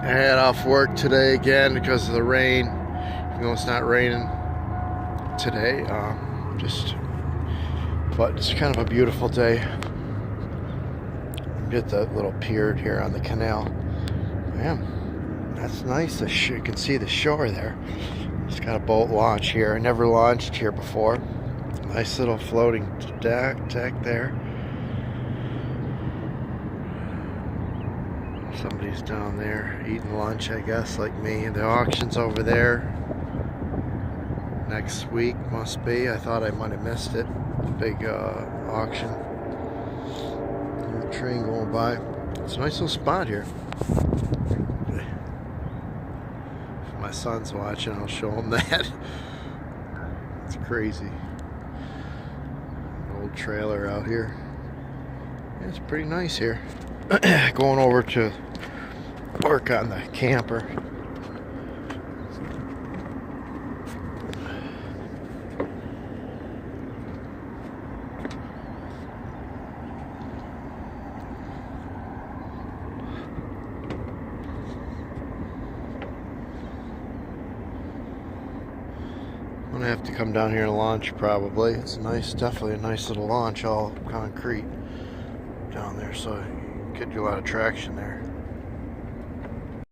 I had off work today again because of the rain. Even though it's not raining today, but it's kind of a beautiful day. Get the little pier here on the canal. Man, that's nice. You can see the shore there. It's got a boat launch here. I never launched here before. Nice little floating deck there. Somebody's down there eating lunch, I guess, like me. The auction's over there. Next week must be. I thought I might have missed it. Big auction. There's a train going by. It's a nice little spot here. If my son's watching, I'll show him that. It's crazy. Old trailer out here. Yeah, it's pretty nice here. Going over to work on the camper. I'm gonna have to come down here and launch probably. It's nice, definitely a nice little launch, all concrete down there, so you could do a lot of traction there.